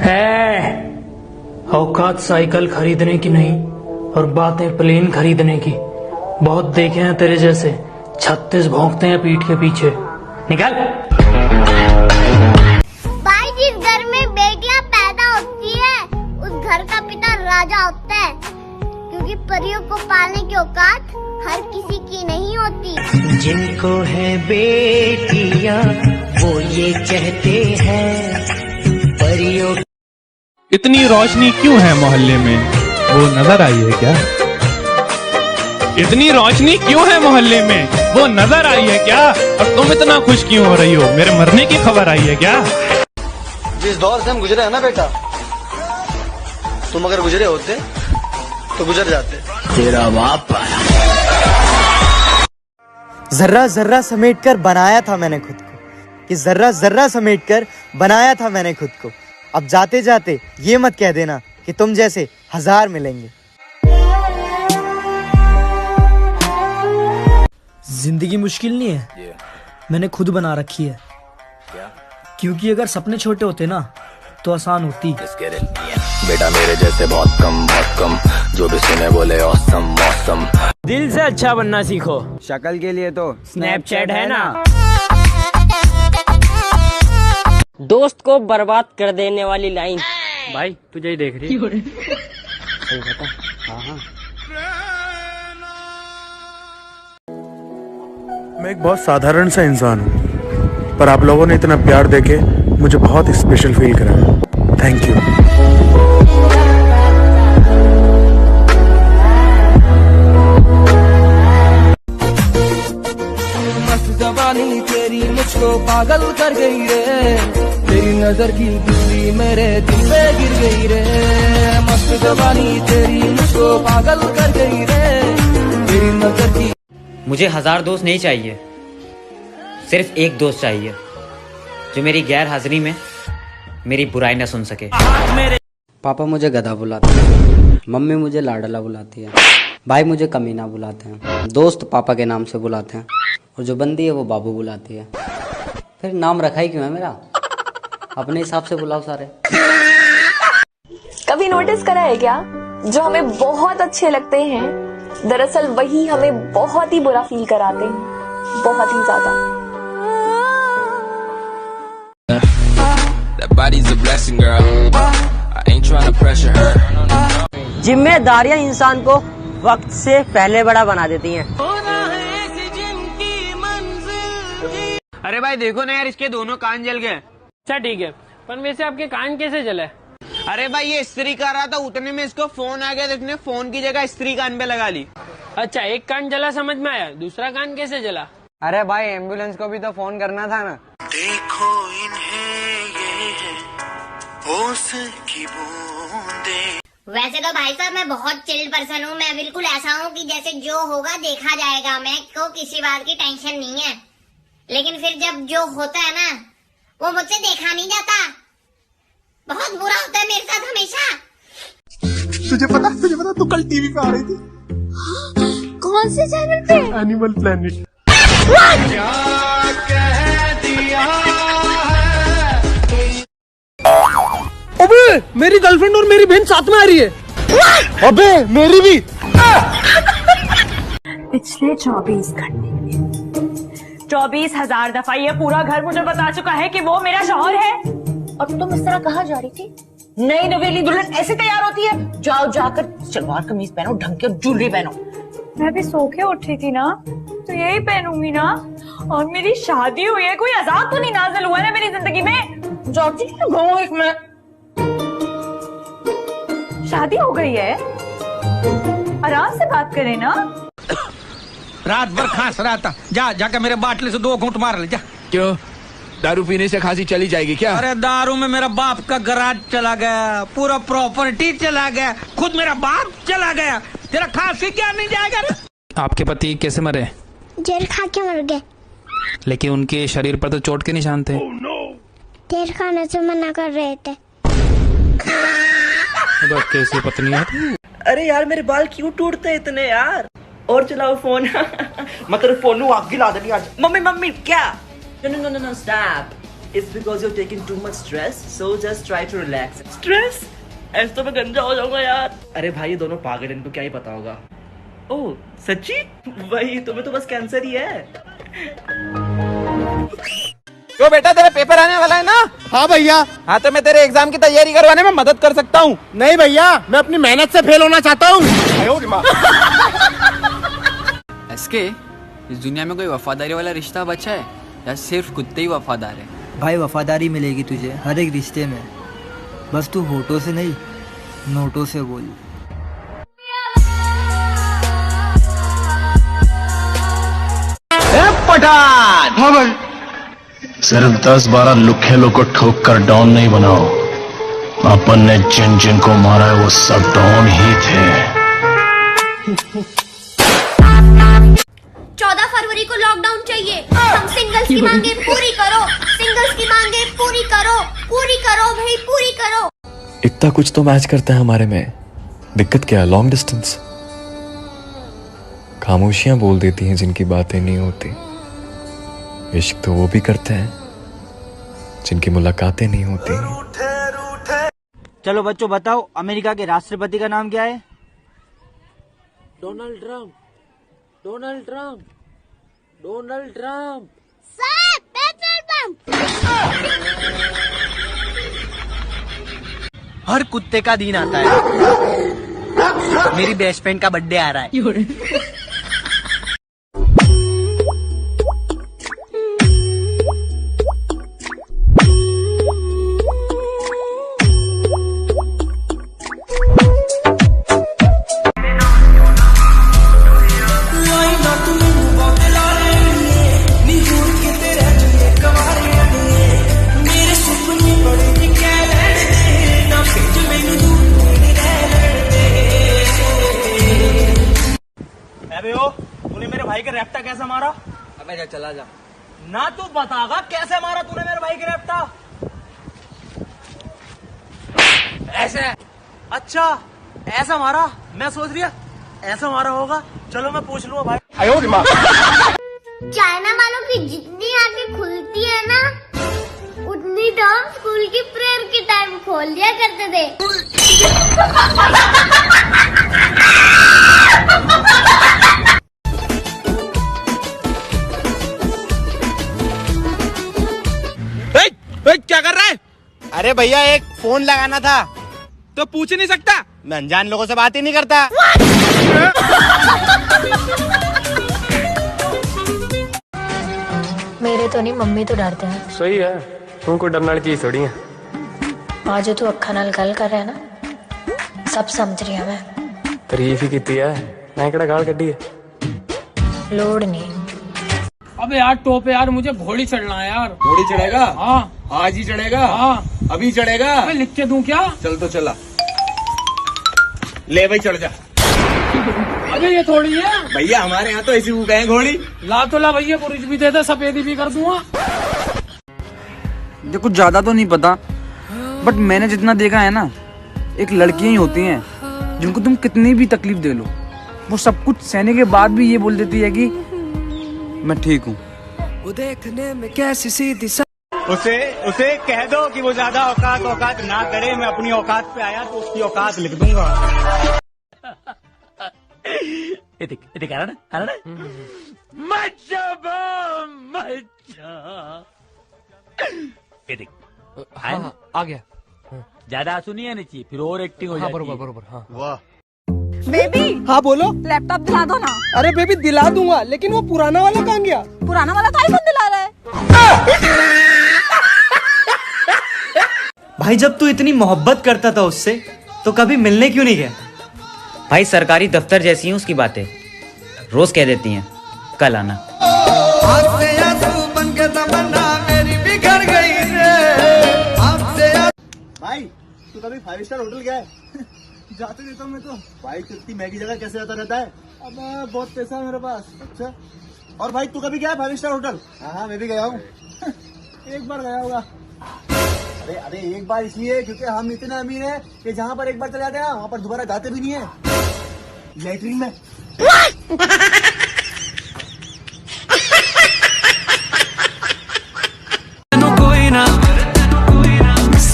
है औकात साइकिल खरीदने की नहीं और बातें प्लेन खरीदने की। बहुत देखे हैं तेरे जैसे, 36 भौंकते हैं पीठ के पीछे। निकल। भाई, जिस घर में बेटियां पैदा होती है उस घर का पिता राजा होता है, क्योंकि परियों को पालने की औकात हर किसी की नहीं होती। जिनको है बेटियां वो ये कहते हैं परियों। इतनी रोशनी क्यों है मोहल्ले में, वो नजर आई है क्या? इतनी रोशनी क्यों है मोहल्ले में, वो नजर आई है क्या? और तुम इतना खुश क्यों हो रही हो, मेरे मरने की खबर आई है क्या? जिस दौर से हम गुजरे हैं ना बेटा, तुम अगर गुजरे होते तो गुजर जाते। तेरा बाप जर्रा जर्रा समेट कर बनाया था मैंने खुद को, कि जर्रा जर्रा समेट कर बनाया था मैंने खुद को। अब जाते जाते ये मत कह देना कि तुम जैसे 1000 मिलेंगे। जिंदगी मुश्किल नहीं है, मैंने खुद बना रखी है। क्योंकि अगर सपने छोटे होते ना तो आसान होती। बेटा मेरे जैसे बहुत कम, जो भी सुने बोले औसम मौसम। दिल से अच्छा बनना सीखो, शक्ल के लिए तो स्नैपचैट है ना। दोस्त को बर्बाद कर देने वाली लाइन। भाई तुझे ही देख रही। सही बता। हाँ। मैं एक बहुत साधारण सा इंसान हूँ, पर आप लोगों ने इतना प्यार देके मुझे बहुत स्पेशल फील कराया। Thank you. मस्त जवानी तेरी मुझको पागल कर गई रे, तेरी नजर की बिजली मेरे दिल पे गिर गई रे। मस्त जवानी तेरी मुझको पागल कर गई रे, तेरी नजर की। मुझे 1000 दोस्त नहीं चाहिए, सिर्फ एक दोस्त चाहिए जो मेरी गैर हाजिरी में मेरी बुराई न सुन सके। पापा मुझे गधा बुलाते हैं, मम्मी मुझे लाडला बुलाती है, भाई मुझे कमीना बुलाते हैं, दोस्त पापा के नाम से बुलाते हैं, और जो बंदी है वो बाबू बुलाती है। फिर नाम रखा ही क्यों है मेरा? अपने हिसाब से बुलाओ सारे। कभी नोटिस करा है क्या, जो हमें बहुत अच्छे लगते हैं दरअसल वही हमें बहुत ही बुरा फील कराते हैं, बहुत ही ज्यादा। जिम्मेदारियां इंसान को वक्त से पहले बड़ा बना देती हैं। अरे भाई देखो ना यार, इसके दोनों कान जल गए। अच्छा ठीक है, पर वैसे आपके कान कैसे जले? अरे भाई ये इस्त्री कर रहा था, उतने में इसको फोन आ गया, तो इसने फोन की जगह इस्त्री कान पे लगा ली। अच्छा, एक कान जला समझ में आया, दूसरा कान कैसे जला? अरे भाई एम्बुलेंस को भी तो फोन करना था ना। देखो इन्हें ये है होश की बूंदें। वैसे तो भाई साहब मैं बहुत चिल पर्सन हूँ, मैं बिल्कुल ऐसा हूँ कि जैसे जो होगा देखा जाएगा, मैं को किसी बात की टेंशन नहीं है। लेकिन फिर जब जो होता है ना वो मुझसे देखा नहीं जाता, बहुत बुरा होता है मेरे साथ हमेशा। तुझे पता तू कल टीवी पे आ रही थी। कौन से चैनल पे? Animal planet. क्या कह दिया है? अबे मेरी गर्लफ्रेंड और मेरी बहन साथ में आ रही है। अबे मेरी भी। पिछले 24 घंटे में 24,000 दफा ये पूरा घर मुझे बता चुका है कि वो मेरा शौहर है। और तुम इस तरह कहाँ जा रही थी? नई नवेली दुल्हन ऐसे तैयार होती है? जाओ जाकर सलवार कमीज पहनो, ढंग के ज्वेलरी पहनो। मैं भी सो के उठी थी ना, तो यही पहनूंगी ना। और मेरी शादी हुई है, कोई अजाब तो नहीं नाज़िल हुआ है मेरी जिंदगी में। जाती हूँ एक मैं। शादी हो गई है, आराम से बात करें ना। रात भर खांस रहा था, जाकर मेरे बाटले से 2 घूंट मार ले जा। क्यों, दारू पीने से खांसी चली जाएगी क्या? अरे दारू में मेरा बाप का गराज चला गया, पूरा प्रॉपर्टी चला गया, खुद मेरा बाप चला गया, तेरा खांसी क्या नहीं जाएगा रे? आपके पति कैसे मरे? जहर खा के मर गए। लेकिन उनके शरीर पर तो चोट के निशान थे। जहर खाने से मना कर रहे थे। कैसी पत्नी है? अरे यार मेरे बाल क्यों टूटते इतने यार? और चलाओ फोन। मैं तेरे फोन आग गिला देनी आज। मम्मी क्या? No, stop. It's because you're taking too much stress, so just try to relax. Stress? ऐसे तो मैं गंजा हो जाऊंगा यार। अरे भाई ये दोनों पागल, इनको क्या ही पता होगा। ओह सच्ची? वही तुम्हें तो बस कैंसर ही है। तो बेटा तेरा पेपर आने वाला है ना? हाँ भैया। हाँ तो मैं तेरे एग्जाम की तैयारी करवाने में मदद कर सकता हूँ। नहीं भैया, मैं अपनी मेहनत से फेल होना चाहता हूँ। एसके, इस दुनिया में कोई वफादारी वाला रिश्ता बचा है या सिर्फ कुत्ते ही वफादार है? भाई वफादारी मिलेगी तुझे हर एक रिश्ते में, बस तू होठों से नहीं नोटों से बोल। पठान। हाँ भाई। सिर्फ 10-12 लुखे लोग को ठोक कर डॉन नहीं बनाओ। अपन ने जिन जिन को मारा है वो सब डॉन ही थे। 14 फरवरी को लॉकडाउन चाहिए। हम सिंगल्स की मांगे पूरी करो, सिंगल्स की मांगे पूरी करो, पूरी करो भाई पूरी करो। इतना कुछ तो मैच करता है हमारे में, दिक्कत क्या है? Long distance. खामोशियां बोल देती हैं जिनकी बातें नहीं होती। इश्क तो वो भी करते हैं जिनकी मुलाकातें नहीं होती। चलो बच्चों बताओ, अमेरिका के राष्ट्रपति का नाम क्या है? Donald Trump. Donald Trump. Donald Trump. Sir petrol pump. हर कुत्ते का दिन आता है। मेरी बेस्ट फ्रेंड का बर्थडे आ रहा है। तूने मेरे भाई के रैप्टा कैसे मारा? अबे जा चला जा। ना तू बतागा कैसे मारा तूने मेरे भाई के रैप्टा? ऐसे। अच्छा ऐसा मारा? मैं सोच रही ऐसा मारा होगा। चलो मैं पूछ लूंगा भाई। चाइना वालों की जितनी आंखें खुलती है ना, उतनी तो हम स्कूल की प्रेयर के टाइम खोल दिया करते थे। क्या कर रहा है? अरे भैया एक फोन लगाना था। तो पूछ नहीं सकता? मैं अनजान लोगों से बात ही नहीं करता। मेरे तो नहीं, मम्मी तो डरते हैं। सही है, तुमको डरने वाली चीज थोड़ी है। आज जो तू अखा नाल गल कर रहा है ना, सब समझ रही हूं मैं। तारीफ ही की है, मैं केड़ा गाल कड्डी है। लोड नहीं। अबे यार टोपे यार, मुझे घोड़ी चढ़ना है यार। घोड़ी चढ़ेगा? हाँ। आज ही चढ़ेगा? हाँ। अभी चढ़ेगा? अबे लिख के दूं क्या? चल तो चला। ले भाई चढ़ जा। अबे ये थोड़ी है भैया, हमारे यहाँ तो ऐसी वो गए घोड़ी। ला तो ला भैया, कुछ भी दे दे, सफेदी भी कर दूंगा। देखो ज्यादा तो नहीं पता, बट मैंने जितना देखा है ना, एक लड़कियां ही होती हैं जिनको तुम कितनी भी तकलीफ दे लो, वो सब कुछ सहने के बाद भी ये बोल देती है कि मैं ठीक हूँ। वो देखने में कैसी सीधी उसे कह दो कि वो ज्यादा औकात ना करे। मैं अपनी औकात पे आया तो उसकी औकात लिख दूंगा। आ गया। ज्यादा आंसू नहीं आने चाहिए, फिर और एक्टिंग हो जाती है। बरोबर बरोबर। हाँ। वाह। बेबी। हाँ बोलो। लैपटॉप दिला दो ना। अरे बेबी दिला दूंगा, लेकिन वो पुराना वाला कहाँ गया? पुराना वाला तो आईफोन दिला रहा है। भाई जब तू इतनी मोहब्बत करता था उससे, तो कभी मिलने क्यों नहीं गया? भाई सरकारी दफ्तर जैसी हैं उसकी बातें, रोज कह देती हैं कल आना। भाई तू कभी 5 स्टार होटल गया है? जाते रहता हूँ मैं तो। भाई तू इतनी महंगी जगह कैसे जाता रहता है? अब बहुत पैसा है मेरे पास। अच्छा, और भाई तू कभी गया है 5 स्टार होटल? हाँ मैं भी गया हूँ। एक बार गया होगा। अरे एक बार इसलिए क्योंकि हम इतने अमीर हैं कि जहाँ पर एक बार चले जाते हैं वहाँ पर दोबारा जाते भी नहीं है। लैट्रिन में। कोई ना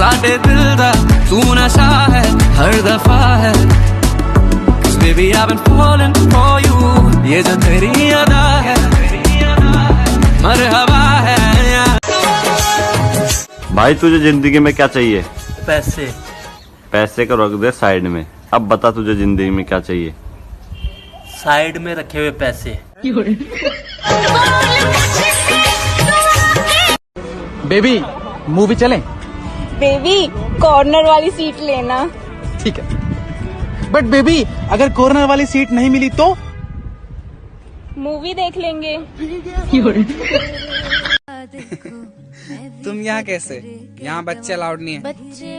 साडे दिल दा तू नशा है हर दफा है Baby I've been falling for you ये जो तेरी अदा है मरहबा है। भाई तुझे जिंदगी में क्या चाहिए? पैसे। पैसे को रख दे साइड में, अब बता तुझे जिंदगी में क्या चाहिए? साइड में रखे हुए पैसे। बेबी मूवी चलें? बेबी कॉर्नर वाली सीट लेना। ठीक है, बट बेबी अगर कॉर्नर वाली सीट नहीं मिली तो मूवी देख लेंगे। तुम यहाँ कैसे? यहाँ बच्चे अलाउड नहीं है। बच्चे?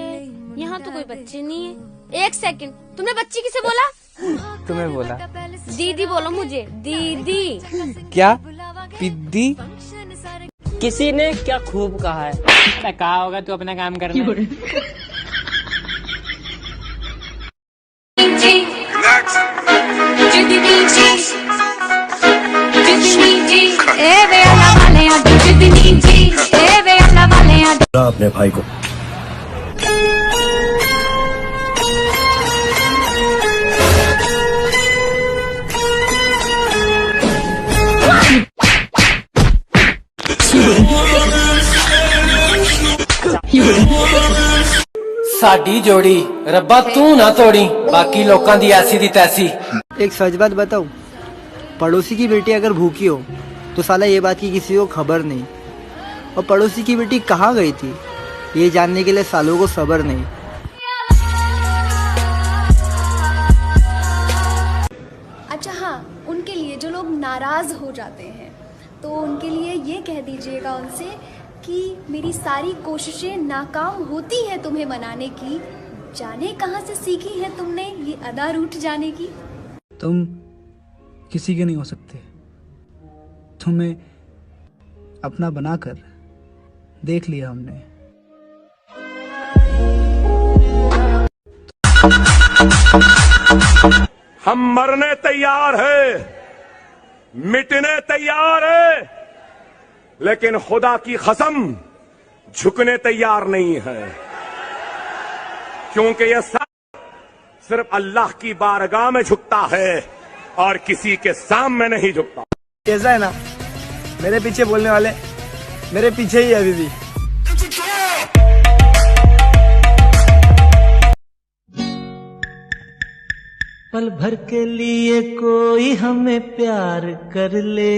यहाँ तो कोई बच्चे नहीं है। एक सेकंड, तुमने बच्ची किसे बोला? तुम्हें बोला। दीदी बोलो मुझे, दीदी। क्या पिद्दी? किसी ने क्या खूब कहा है, कहा होगा तू अपना काम करना। अपने भाई को साडी जोड़ी रब्बा तू ना तोड़ी, बाकी लोकां दी ऐसी दी तैसी। एक सच बात बताऊं, पड़ोसी की बेटी अगर भूखी हो तो साला ये बात की किसी को खबर नहीं, और पड़ोसी की बेटी कहाँ गई थी ये जानने के लिए सालों को सब्र नहीं। अच्छा हाँ, उनके लिए जो लोग नाराज हो जाते हैं तो उनके लिए ये कह दीजिएगा उनसे कि मेरी सारी कोशिशें नाकाम होती हैं तुम्हें मनाने की, जाने कहाँ से सीखी है तुमने ये अदा रूठ जाने की। तुम किसी के नहीं हो सकते, तुम्हें अपना बनाकर देख लिया हमने। हम मरने तैयार है, मिटने तैयार है, लेकिन खुदा की कसम झुकने तैयार नहीं है, क्योंकि यह सब सिर्फ अल्लाह की बारगाह में झुकता है और किसी के सामने नहीं झुकता। कैसा है ना, मेरे पीछे बोलने वाले मेरे पीछे ही है अभी भी। पल भर के लिए कोई हमें प्यार कर ले,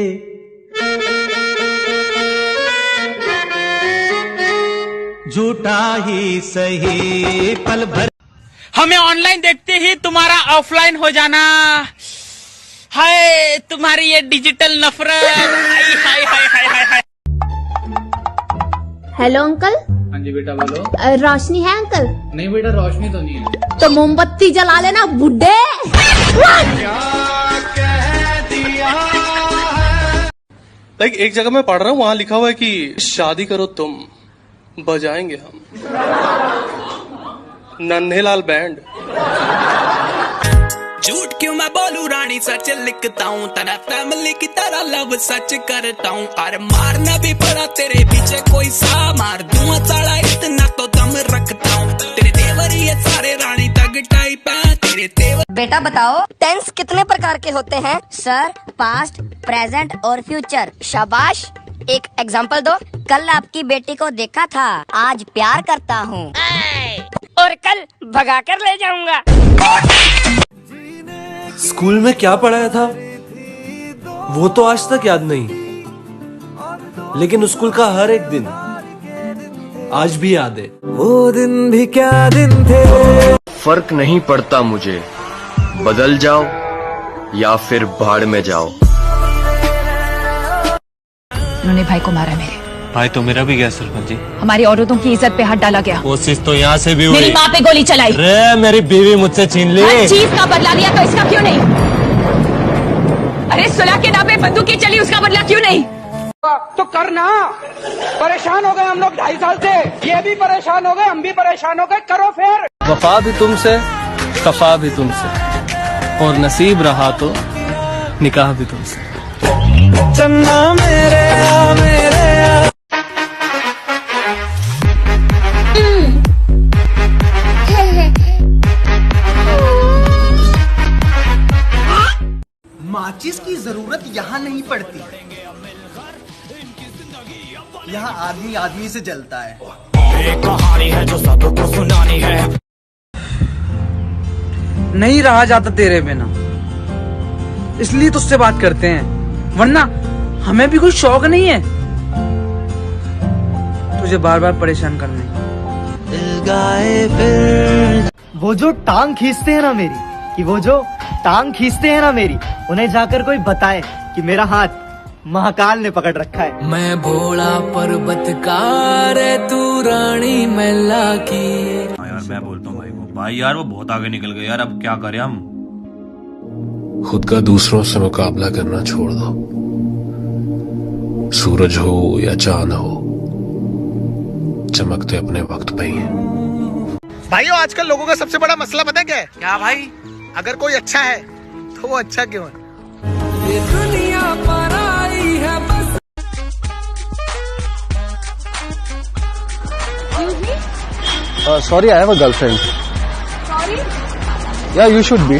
झूठा ही सही पल भर। हमें ऑनलाइन देखते ही तुम्हारा ऑफलाइन हो जाना, हाय तुम्हारी ये डिजिटल नफरत, हाय हाय हाय हाय हाय हाय। Hello uncle. हाँ जी बेटा बोलो। रोशनी है अंकल? नहीं बेटा रोशनी तो नहीं है। तो मोमबत्ती जला लेना बुड्ढे। एक जगह मैं पढ़ रहा हूँ, वहाँ लिखा हुआ है कि शादी करो तुम, बजाएंगे हम नन्हेलाल बैंड। झूठ क्यों मैं बोलूं रानी, सच लिखता हूँ, तेरा फैमिली की तरह लव सच करता हूँ। अरे मारना भी पड़ा तेरे पीछे कोई सा, मार दूंगा साला इतना तो दम रखता हूँ। तेरे तेवर ये सारे रानी तग टाइप है, तेरे तेवर। बेटा बताओ टेंस कितने प्रकार के होते हैं? सर पास्ट, प्रेजेंट और फ्यूचर। शाबाश, एक एग्जांपल दो। कल आपकी बेटी को देखा था, आज प्यार करता हूँ और कल भगा कर ले जाऊंगा। स्कूल में क्या पढ़ाया था वो तो आज तक याद नहीं, लेकिन स्कूल का हर एक दिन आज भी याद है। वो दिन भी क्या दिन थे। फर्क नहीं पड़ता मुझे, बदल जाओ या फिर भाड़ में जाओ। उन्होंने भाई को मारा मेरे। भाई तो मेरा भी गया सरपंच जी। हमारी औरतों की इज्जत पे हाथ डाला गया। कोशिश तो यहाँ से भी हुई। मेरी माँ पे गोली चलाई। रे मेरी बीवी मुझसे छीन ली। हर चीज का बदला लिया तो इसका क्यों नहीं? अरे सुलह के नाम पे बंदूकें चली, उसका बदला क्यों नहीं? तो करना। परेशान हो गए हम लोग 2.5 साल से, ये भी परेशान हो गए, हम भी परेशान हो गए, करो फिर। वफा भी तुमसे, कफा भी तुमसे, और नसीब रहा तो निकाह भी तुमसे। चन्ना मेरे पुलिस की जरूरत यहाँ नहीं पड़ती। यहाँ आदमी आदमी से जलता है। एक कहानी है जो सबको सुनानी है। नहीं रहा जाता तेरे बिना, इसलिए तुझसे बात करते हैं, वरना हमें भी कोई शौक नहीं है तुझे बार बार परेशान करने। वो जो टांग खींचते हैं ना मेरी, कि वो जो टांग खींचते हैं ना मेरी, उन्हें जाकर कोई बताए कि मेरा हाथ महाकाल ने पकड़ रखा है। मैं भोला पर्वतकार तू रानी मैला की। यार मैं बोलता हूँ भाई को, भाई यार वो बहुत आगे निकल गए यार, अब क्या करें हम। खुद का दूसरों से मुकाबला करना छोड़ दो। सूरज हो या चांद हो, चमकते अपने वक्त पे ही है। भाइयों, आजकल लोगों का सबसे बड़ा मसला पता क्या है? क्या भाई? अगर कोई अच्छा है तो वो अच्छा क्यों है? ये दुनिया पर आई है बस। Sorry, I have a girlfriend. Sorry? Yeah, you should be.